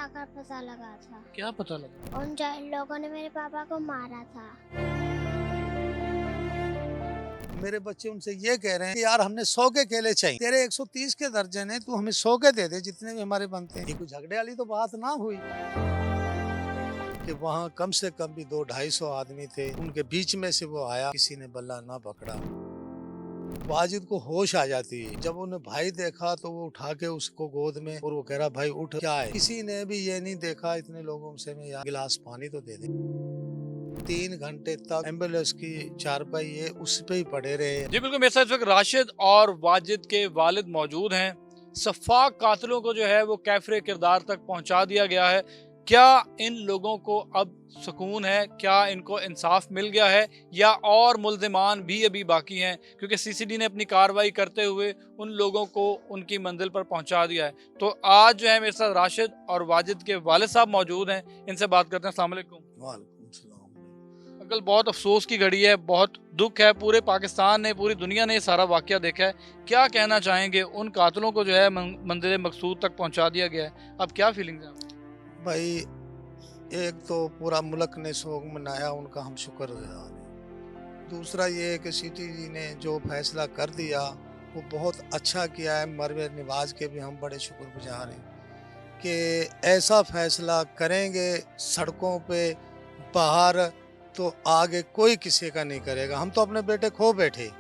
आकर पता लगा था। क्या पता लगा? उन लोगों ने मेरे पापा को मारा था। मेरे बच्चे उनसे ये कह रहे हैं कि यार हमने 100 के केले चाहिए, तेरे 130 के दर्जन है, तू हमें 100 के दे दे जितने भी हमारे बनते हैं। ये कोई झगड़े वाली तो बात ना हुई कि वहाँ कम से कम भी 200-250 आदमी थे, उनके बीच में से वो आया, किसी ने बल्ला ना पकड़ा। वाजिद को होश आ जाती है, जब उन्हें भाई देखा तो वो उठा के उसको गोद में और वो कह रहा भाई उठ, क्या है? किसी ने भी ये नहीं देखा इतने लोगों से मैं यार गिलास पानी तो दे दे। 3 घंटे तक एम्बुलेंस की चारपाई है उस पे ही पड़े रहे। जी बिल्कुल, मेरे साथ इस वक्त राशिद और वाजिद के वालिद मौजूद हैं। सफाक कातिलों को जो है वो कैफरे किरदार तक पहुंचा दिया गया है। क्या इन लोगों को अब सुकून है? क्या इनको इंसाफ मिल गया है या और मुल्जिमान भी अभी बाकी हैं? क्योंकि सीसीडी ने अपनी कार्रवाई करते हुए उन लोगों को उनकी मंजिल पर पहुंचा दिया है। तो आज जो है मेरे साथ राशिद और वाजिद के वालिद साहब मौजूद हैं, इनसे बात करते हैं। अस्सलाम वालेकुम। वालेकुम सलाम। अंकल, बहुत अफसोस की घड़ी है, बहुत दुख है, पूरे पाकिस्तान ने, पूरी दुनिया ने ये सारा वाकया देखा है। क्या कहना चाहेंगे? उन कातिलों को जो है मंजिल मकसूद तक पहुंचा दिया गया है, अब क्या फीलिंग्स हैं? भाई एक तो पूरा मुल्क ने शोक मनाया, उनका हम शुक्रगुजार हैं। दूसरा ये है कि सिटी जी ने जो फैसला कर दिया वो बहुत अच्छा किया है। मरवे नवाज के भी हम बड़े शुक्रगुजार हैं कि ऐसा फैसला करेंगे सड़कों पे बाहर, तो आगे कोई किसी का नहीं करेगा। हम तो अपने बेटे खो बैठे,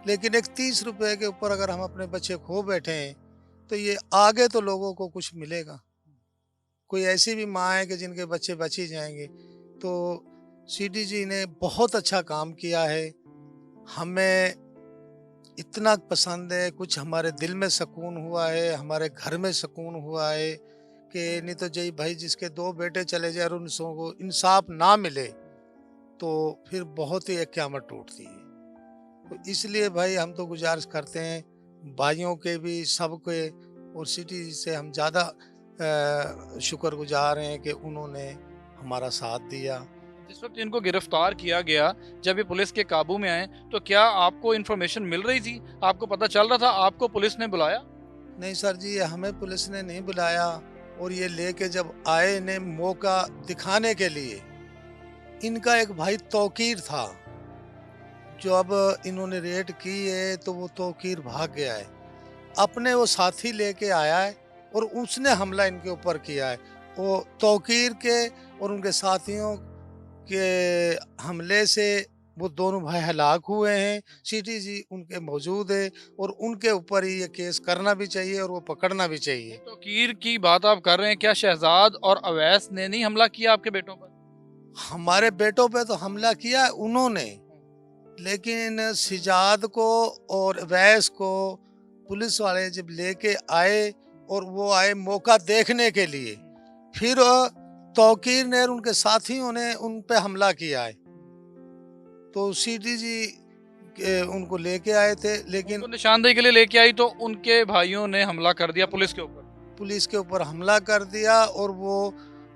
लेकिन एक 30 रुपए के ऊपर अगर हम अपने बच्चे खो बैठे हैं तो ये आगे तो लोगों को कुछ मिलेगा। कोई ऐसी भी माँ है कि जिनके बच्चे बच ही जाएंगे। तो सीडी जी ने बहुत अच्छा काम किया है, हमें इतना पसंद है, कुछ हमारे दिल में सुकून हुआ है, हमारे घर में सुकून हुआ है कि नहीं तो जय भाई जिसके 2 बेटे चले जाए और उनको इंसाफ ना मिले तो फिर बहुत ही एक क़यामत टूटती है। तो इसलिए भाई हम तो गुजारिश करते हैं भाइयों के भी, सबके, और सिटी से हम ज़्यादा शुक्रगुजार हैं कि उन्होंने हमारा साथ दिया। जिस वक्त इनको गिरफ्तार किया गया, जब ये पुलिस के काबू में आए, तो क्या आपको इन्फॉर्मेशन मिल रही थी? आपको पता चल रहा था? आपको पुलिस ने बुलाया? नहीं सर जी, हमें पुलिस ने नहीं बुलाया, और ये लेके जब आए ने मौका दिखाने के लिए, इनका एक भाई तौकीर था, जो अब इन्होंने रेड की है तो वो तौकीर भाग गया है, अपने वो साथी लेके आया है और उसने हमला इनके ऊपर किया है। वो तौकीर के और उनके साथियों के हमले से वो दोनों भाई हलाक हुए हैं। सिटी जी उनके मौजूद है और उनके ऊपर ही ये केस करना भी चाहिए और वो पकड़ना भी चाहिए। तो कीर की बात आप कर रहे हैं, क्या शहजाद और अवैस ने नहीं हमला किया आपके बेटों पर? हमारे बेटों पे तो हमला किया उन्होंने, लेकिन सिजाद को और अवैस को पुलिस वाले जब लेके आए और वो आए मौका देखने के लिए, फिर तौकीर ने और उनके साथियों ने उन पे हमला किया है। तो सीटी जी उनको लेके आए थे, लेकिन उनको निशानदेही के लिए लेके आई तो उनके भाइयों ने हमला कर दिया पुलिस के ऊपर। पुलिस के ऊपर हमला कर दिया और वो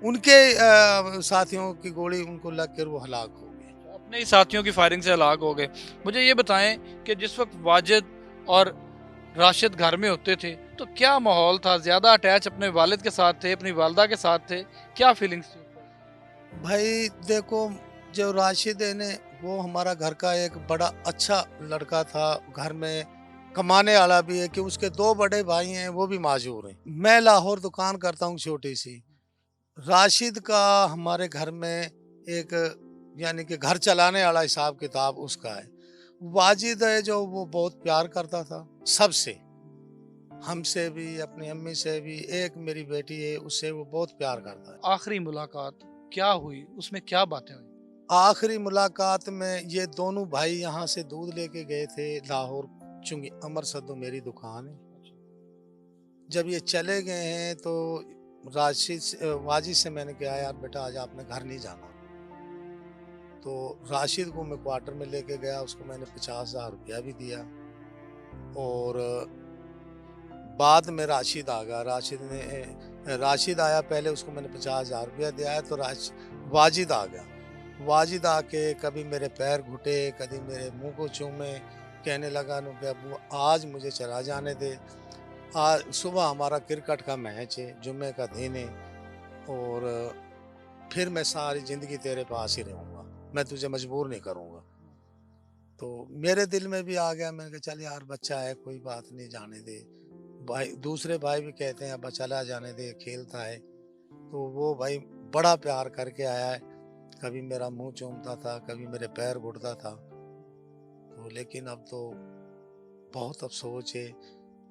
उनके साथियों की गोली उनको लग कर वो हलाक हो गए। अपने ही साथियों की फायरिंग से हलाक हो गए। मुझे ये बताएं कि जिस वक्त वाजिद और राशिद घर में होते थे तो क्या माहौल था? ज्यादा अटैच अपने वालिद के साथ थे, अपनी वालदा के साथ थे? क्या फीलिंग्स थी? भाई देखो, जो राशिद है ने वो हमारा घर का एक बड़ा अच्छा लड़का था, घर में कमाने वाला भी है, कि उसके 2 बड़े भाई हैं वो भी माजूर हैं। मैं लाहौर दुकान करता हूँ छोटी सी। राशिद का हमारे घर में एक, यानी कि घर चलाने वाला हिसाब किताब उसका है। वाजिद है जो वो बहुत प्यार करता था सबसे, हमसे भी, अपनी अम्मी से भी। एक मेरी बेटी है उससे वो बहुत प्यार करता है। आखिरी मुलाकात क्या हुई, उसमें क्या बातें हुई? आखिरी मुलाकात में ये दोनों भाई यहाँ से दूध लेके गए थे लाहौर, चुंगी अमर सद्दू मेरी दुकान है। जब ये चले गए हैं तो वाजिद से मैंने कहा यार बेटा आज आपने घर नहीं जाना। तो राशिद को मैं क्वार्टर में लेके गया, उसको मैंने 50,000 रुपया भी दिया, और बाद में राशिद आ गया। राशिद आया पहले, उसको मैंने 50,000 रुपया दिया है, तो वाजिद आ गया। वाजिद आके कभी मेरे पैर घुटे, कभी मेरे मुंह को चूमे, कहने लगा नु कि अबू आज मुझे चला जाने दे, आज सुबह हमारा क्रिकेट का मैच है, जुम्मे का दिन है, और फिर मैं सारी ज़िंदगी तेरे पास ही रहूँगा, मैं तुझे मजबूर नहीं करूँगा। तो मेरे दिल में भी आ गया, मैंने कहा चल यार बच्चा है, कोई बात नहीं, जाने दे। भाई दूसरे भाई भी कहते हैं अब चला जाने दे, खेलता है। तो वो भाई बड़ा प्यार करके आया है, कभी मेरा मुँह चूमता था, कभी मेरे पैर घुटता था। तो लेकिन अब तो बहुत अफ़सोस है,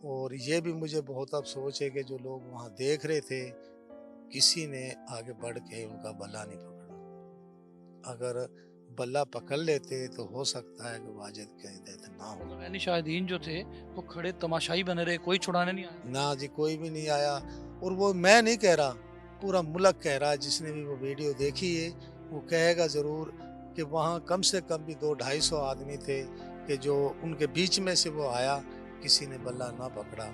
और ये भी मुझे बहुत अफ़सोस है कि जो लोग वहाँ देख रहे थे, किसी ने आगे बढ़ के उनका बल्ला नहीं पकड़ा। अगर बल्ला पकड़ लेते तो हो सकता है कि वाजिद की डेथ ना हो। मतलब यानी शाहिदीन जो थे वो खड़े तमाशाई बने रहे, कोई छुड़ाने नहीं आया। ना जी, कोई भी नहीं आया। और वो मैं नहीं कह रहा, पूरा मुल्क कह रहा है, जिसने भी वो वीडियो देखी है वो कहेगा ज़रूर कि वहाँ कम से कम भी 200-250 आदमी थे कि जो उनके बीच में से वो आया, किसी ने बल्ला ना पकड़ा।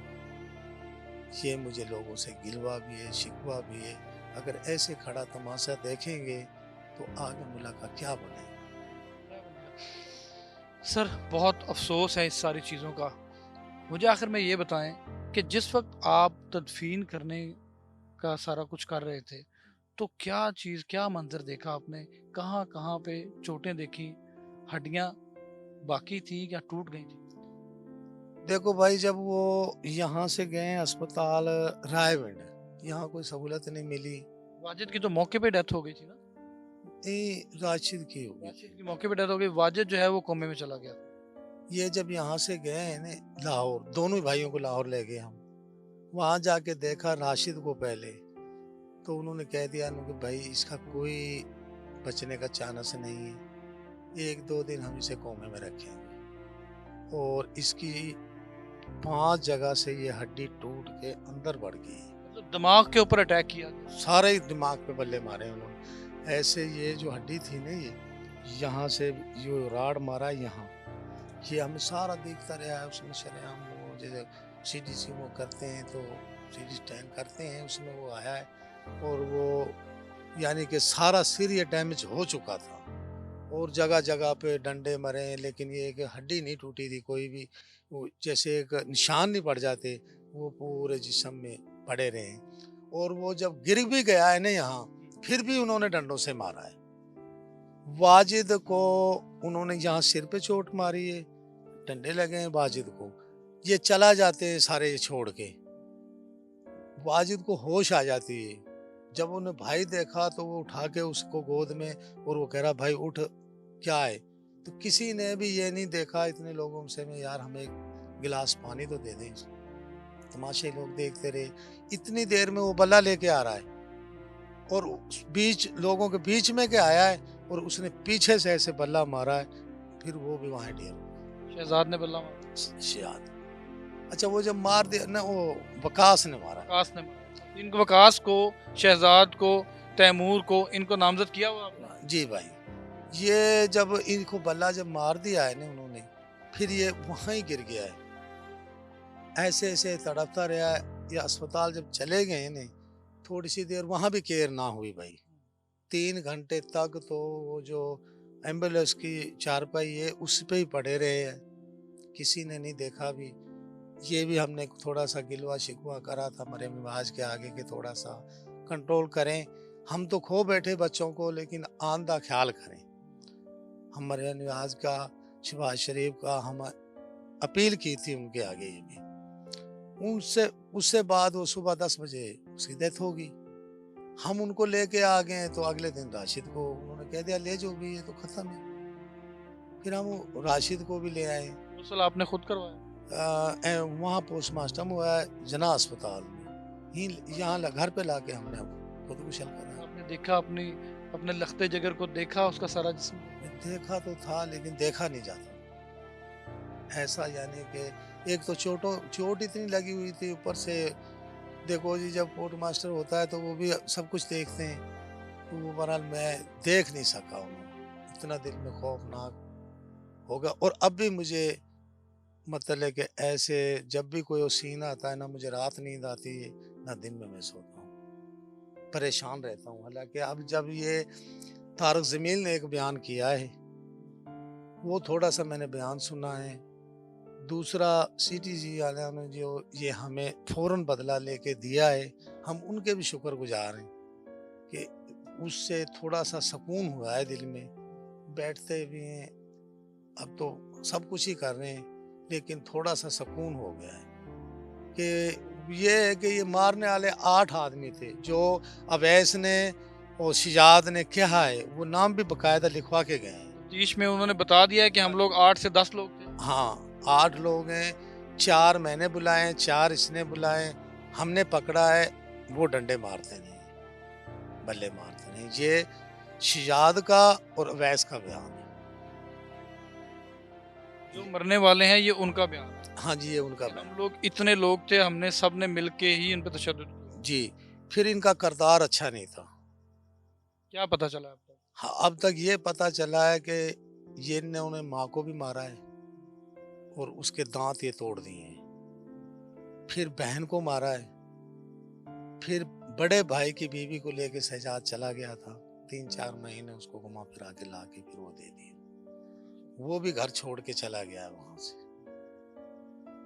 ये मुझे लोगों से गिलवा भी है, शिकवा भी है। अगर ऐसे खड़ा तमाशा देखेंगे तो आगे मुल्क का क्या बनेगा। सर बहुत अफसोस है इस सारी चीज़ों का। मुझे आखिर में ये बताएं कि जिस वक्त आप तदफीन करने का सारा कुछ कर रहे थे, तो क्या चीज़, क्या मंजर देखा आपने? कहाँ कहाँ पे चोटें देखी? हड्डियाँ बाकी थी या टूट गई थी? देखो भाई, जब वो यहाँ से गए अस्पताल रायगढ़, यहाँ कोई सहूलत नहीं मिली। वाजिद की तो मौके पे डेथ हो गई थी ना? ये राशिद की होगी वाजिद थी। की मौके पे डेथ हो गई, वाजिद जो है वो कोमे में चला गया था। ये जब यहाँ से गए हैं ना लाहौर, दोनों ही भाइयों को लाहौर ले गए हम। वहाँ जाके देखा राशिद को पहले, तो उन्होंने कह दिया ना कि भाई इसका कोई बचने का चांस नहीं है, 1-2 दिन हम इसे कोमे में रखेंगे। और इसकी 5 जगह से ये हड्डी टूट के अंदर बढ़ गई, मतलब दिमाग के ऊपर अटैक किया गया। सारे ही दिमाग पे बल्ले मारे उन्होंने। ऐसे ये जो हड्डी थी ना, ये यहाँ से जो राड मारा यहाँ, ये हमें सारा दिखता रहा है। उसमें शरेआम वो जैसे सीटी वो करते हैं तो सीटी स्कैन करते हैं, उसमें वो आया है। और वो यानी कि सारा सिर ये डैमेज हो चुका था, और जगह जगह पे डंडे मरे हैं, लेकिन ये एक हड्डी नहीं टूटी थी कोई भी। वो जैसे एक निशान नहीं पड़ जाते, वो पूरे जिस्म में पड़े रहे। और वो जब गिर भी गया है ना यहाँ, फिर भी उन्होंने डंडों से मारा है। वाजिद को उन्होंने यहाँ सिर पे चोट मारी है, डंडे लगे हैं वाजिद को। ये चला जाते हैं सारे ये छोड़ के, वाजिद को होश आ जाती है। जब उन्हें भाई देखा तो वो उठा के उसको गोद में, और वो कह रहा भाई उठ, क्या है। तो किसी ने भी ये नहीं देखा इतने लोगों से में, यार हमें एक गिलास पानी तो दे दें। तमाशे लोग देखते रहे। इतनी देर में वो बल्ला लेके आ रहा है, और उस बीच लोगों के बीच में के आया है, और उसने पीछे से ऐसे बल्ला मारा है। फिर वो भी वहां ढेर शहजाद ने बल्ला मारा, शायद। अच्छा, वो जब मार दिया ना, वो वकास ने मारा। वकास ने मारा। इनको वकास को, शहजाद को, तैमूर को, इनको नामजद किया हुआ आपने? जी भाई, ये जब इनको बल्ला जब मार दिया है ना उन्होंने, फिर ये वहां ही गिर गया है। ऐसे ऐसे तड़पता रहा है। ये अस्पताल जब चले गए ने, थोड़ी सी देर वहां भी केयर ना हुई भाई। 3 घंटे तक तो वो जो एम्बुलेंस की चारपाई है उस पे ही पड़े रहे हैं, किसी ने नहीं देखा भी। ये भी हमने थोड़ा सा गिलवा शिकवा करा था मरे मिवाज के आगे के, थोड़ा सा कंट्रोल करें। हम तो खो बैठे बच्चों को, लेकिन आंदा ख्याल करें। हम मरे निवाज का, शहबाज शरीफ का हम अपील की थी उनके आगे। ये भी उनसे उससे बाद वो सुबह 10 बजे उसकी डेथ होगी। हम उनको लेके आ गए तो अगले दिन राशिद को उन्होंने कह दिया ले जो भी, ये तो खत्म है। फिर हम राशिद को भी ले आए। गुस्ल आपने खुद करवाया? वहाँ पोस्टमार्टम हुआ है जना अस्पताल में ही, यहाँ घर पे लाके हमने खुदकुशल करा। आपने देखा अपनी, अपने लखते जिगर को देखा, उसका सारा जिस्म? देखा तो था, लेकिन देखा नहीं जाता ऐसा। यानी कि एक तो चोट इतनी लगी हुई थी, ऊपर से देखो जी जब पोस्ट मास्टर होता है तो वो भी सब कुछ देखते हैं। तो वो बहरहाल मैं देख नहीं सका उन्हें, इतना दिल में खौफनाक होगा। और अब भी मुझे मतलब है कि ऐसे जब भी कोई सीन आता है ना, मुझे रात नींद आती है ना दिन में मैं सोता हूँ, परेशान रहता हूँ। हालांकि अब जब ये तारक जमील ने एक बयान किया है, वो थोड़ा सा मैंने बयान सुना है। दूसरा सीटीजी वाले ने जो ये हमें फौरन बदला लेके दिया है, हम उनके भी शुक्रगुजार हैं। कि उससे थोड़ा सा सुकून हुआ है दिल में। बैठते भी हैं, अब तो सब कुछ ही कर रहे हैं, लेकिन थोड़ा सा सुकून हो गया है कि ये है कि ये मारने वाले 8 आदमी थे जो अवैस ने और शिजात ने क्या है वो नाम भी बकायदा लिखवा के गए हैं। तफ्तीश में उन्होंने बता दिया है कि हम लोग 8 से 10 लोग थे। हाँ, 8 लोग हैं, 4 मैंने बुलाए, 4 इसने बुलाए, हमने पकड़ा है। वो डंडे मारते नहीं, बल्ले मारते नहीं। ये शिजात का और अवैस का बयान है। जो मरने वाले हैं ये उनका बयान है। हाँ जी, ये उनका हम बयान। लोग इतने लोग थे, हमने सब ने मिलके ही इन पे तशद्दुद किया। जी, फिर इनका किरदार अच्छा नहीं था। क्या पता चला अब तक? हाँ, अब तक ये पता चला है कि ये इन्होंने माँ को भी मारा है और उसके दांत ये तोड़ दिए हैं। फिर बहन को मारा है। फिर बड़े भाई की बीवी को लेके शहजाद चला गया था। 3-4 महीने उसको घुमा फिरा के ला के फिर वो दे दिए। वो भी घर छोड़ के चला गया है वहां से।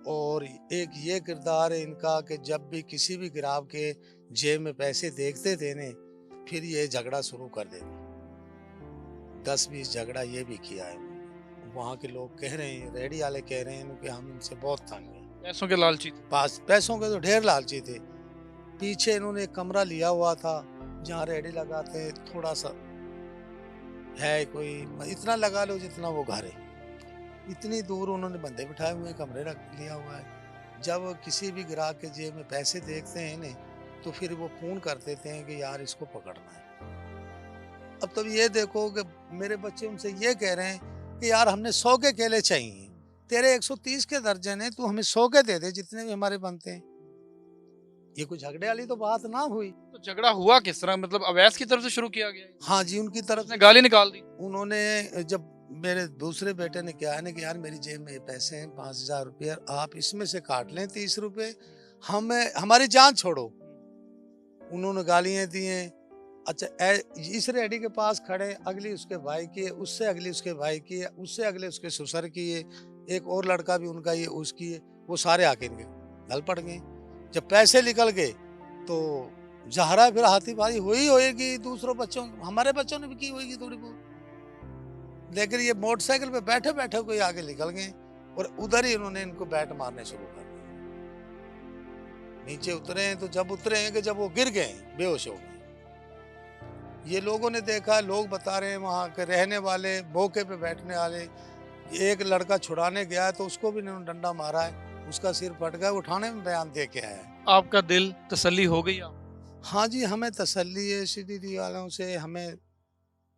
और एक ये किरदार है इनका कि जब भी किसी भी गिराव के जेब में पैसे देखते थे ने, फिर ये झगड़ा शुरू कर देते। 10-20 झगड़ा ये भी किया है। वहाँ के लोग कह रहे हैं, रेहड़ी वाले कह रहे हैं कि हम इनसे बहुत तंग हैं। पैसों के लालची थे। पास पैसों के तो ढेर लालची थे। पीछे इन्होंने एक कमरा लिया हुआ था जहाँ रेहड़ी लगाते हैं, थोड़ा सा है, कोई इतना लगा लो जितना वो घर है। इतनी दूर उन्होंने बंदे बिठाए हुए, कमरे रख लिया हुआ है। जब किसी भी ग्राहक के जेब में पैसे देखते हैं ने, तो फिर वो फोन कर देते हैं कि यार इसको पकड़ना है। अब तो ये देखो कि मेरे बच्चे उनसे ये कह रहे हैं कि यार हमने 100 के केले चाहिए, तेरे 130 के दर्जन है, तू हमें 100 के दे दे जितने भी हमारे बनते हैं। ये कोई झगड़े वाली तो बात ना हुई। तो झगड़ा हुआ किस तरह? मतलब अवैस की तरफ से शुरू किया गया? हाँ जी, उनकी तरफ उसने गाली निकाल दी। उन्होंने, जब मेरे दूसरे बेटे ने क्या है ना कि यार मेरी जेब में ये पैसे हैं 5000 रुपये, आप इसमें से काट लें 30 रुपये, हमें हमारी जान छोड़ो। उन्होंने गालियाँ दी हैं। अच्छा, इस रेडी के पास खड़े, अगली उसके भाई की है, उससे अगली उसके भाई की है, उससे अगले उसके ससुर की है, एक और लड़का भी उनका ये उसकी है। वो सारे आके इनके गल पड़ गए। जब पैसे निकल गए तो जहरा फिर हाथीबाजी हुई होएगी। दूसरों बच्चों, हमारे बच्चों ने भी की होगी थोड़ी बहुत। लेकिन ये मोटरसाइकिल पे बैठे बैठे कोई आगे निकल गए और उधर ही उन्होंने इनको बैट मारने शुरू कर दिए। नीचे उतरे हैं तो जब उतरे हैं कि जब वो गिर गए, बेहोश हो गए। ये लोगों ने देखा, लोग बता रहे हैं, वहाँ के रहने वाले, मौके पे बैठने वाले। एक लड़का छुड़ाने गया तो उसको भी इन्होंने डंडा मारा है, उसका सिर फट गया, उठाने में बयान दे के आया है। आपका दिल तसल्ली हो गई आप? हाँ जी, हमें तसल्ली है सीडी वालों से, हमें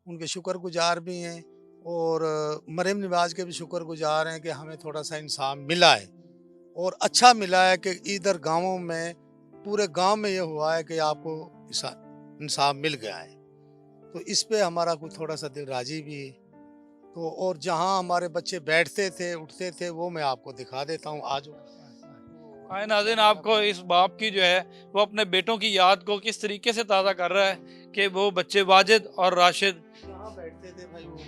उनके शुक्रगुजार भी हैं और मरीम नवाज के भी शुक्रगुजार हैं कि हमें थोड़ा सा इंसाफ मिला है। और अच्छा मिला है कि इधर गांवों में, पूरे गांव में ये हुआ है कि आपको इंसाफ मिल गया है। तो इस पे हमारा कुछ थोड़ा सा दिल राजी भी है। तो और जहां हमारे बच्चे बैठते थे, उठते थे, वो मैं आपको दिखा देता हूँ। आज आए नाज़रीन, आपको इस बाप की जो है वो अपने बेटों की याद को किस तरीके से ताज़ा कर रहा है कि वो बच्चे वाजिद और राशिद यहाँ बैठते थे भाई। वो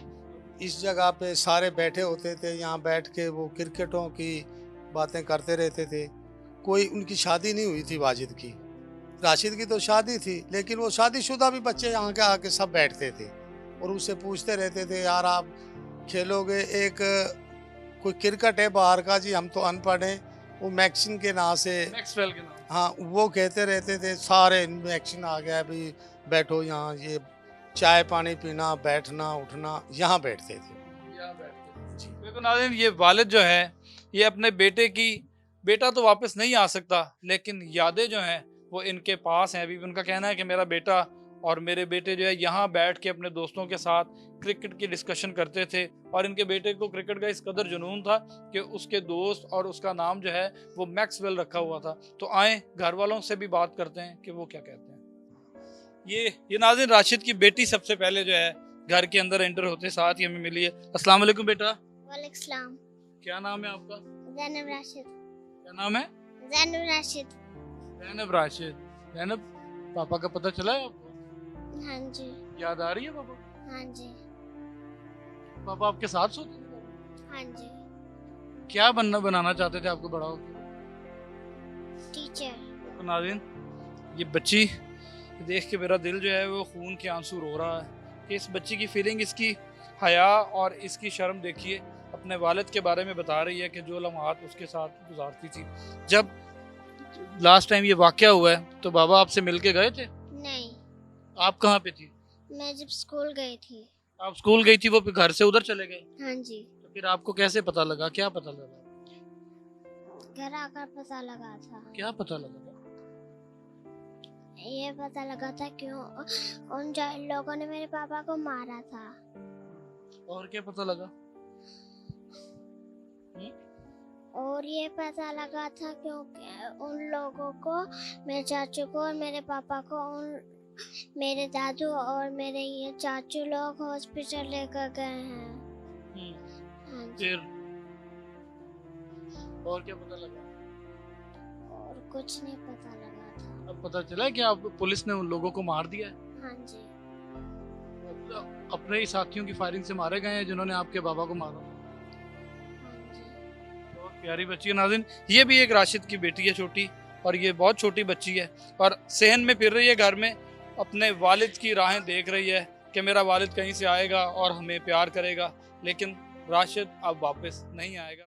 इस जगह पे सारे बैठे होते थे, यहाँ बैठ के वो क्रिकेटों की बातें करते रहते थे। कोई उनकी शादी नहीं हुई थी वाजिद की, राशिद की तो शादी थी, लेकिन वो शादीशुदा भी बच्चे यहाँ के आके सब बैठते थे और उससे पूछते रहते थे, यार आप खेलोगे? एक कोई क्रिकेट है बाहर का जी, हम तो अनपढ़ हैं, वो मैक्सिन के नाम से, मैक्सवेल के नाम। हाँ, वो कहते रहते थे सारे, मैक्सिन आ गया अभी, बैठो यहाँ, ये चाय पानी पीना, बैठना उठना, यहाँ बैठते थे। देखो नाज़रीन, ये वालिद जो है ये अपने बेटे की, बेटा तो वापस नहीं आ सकता, लेकिन यादें जो हैं वो इनके पास हैं। अभी भी उनका कहना है कि मेरा बेटा और मेरे बेटे जो है यहाँ बैठ के अपने दोस्तों के साथ क्रिकेट की डिस्कशन करते थे, और इनके बेटे को क्रिकेट का इस कदर जुनून था कि उसके दोस्त और उसका नाम जो है वो मैक्सवेल रखा हुआ था। तो आए घर वालों से भी बात करते हैं कि वो क्या कहते हैं। ये नाज़रीन राशिद की बेटी सबसे पहले जो है घर के अंदर एंटर होते साथ ही हमें मिली है। अस्सलाम वालेकुम बेटा। वालेकुम सलाम। क्या नाम है आपका? ज़ैनब राशिद। क्या नाम है? ज़ैनब राशिद। ज़ैनब राशिद। ज़ैनब, पापा का पता चला है आपको? हाँ जी। याद आ रही है पापा? हाँ जी। पापा आपके साथ सोते थे? हाँ जी। क्या बनाना चाहते थे आपको बड़ा होकर? टीचर। तो नाज़रीन, ये बच्ची देख के मेरा दिल जो है वो खून के आंसू रो रहा है कि इस बच्ची की फीलिंग, इसकी हया और इसकी शर्म देखिए। अपने वालिद के बारे में बता रही है कि जो लम्हात उसके साथ गुजारती थी। जब लास्ट टाइम ये वाकया हुआ है तो बाबा आपसे मिल के गए थे? नहीं, आप कहाँ पे थी? मैं जब स्कूल गई थी। आप स्कूल गई थी, वो फिर घर से उधर चले गए? हाँ जी, तो फिर आपको कैसे पता लगा, क्या पता लगा? घर आकर पता लगा था। क्या पता लगा? ये पता लगा था क्यों उन लोगों ने मेरे पापा को मारा था। और क्या पता लगा? और ये पता लगा था क्योंकि उन लोगों को, मेरे चाचू को और मेरे पापा को, मेरे दादू और मेरे ये चाचू लोग हॉस्पिटल लेकर गए हैं। हाँ जी। फिर और क्या पता लगा? और कुछ नहीं पता लगा था। अब पता चला कि आप पुलिस ने उन लोगों को मार दिया है? हाँ जी। अपने ही साथियों की फायरिंग से मारे गए हैं जिन्होंने आपके बाबा को मारा? हाँ जी। बहुत प्यारी बच्ची है नाज़रीन, ये भी एक राशिद की बेटी है छोटी, और ये बहुत छोटी बच्ची है और सहन में फिर रही है घर में, अपने वालिद की राहें देख रही है कि मेरा वालिद कहीं से आएगा और हमें प्यार करेगा, लेकिन राशिद अब वापस नहीं आएगा।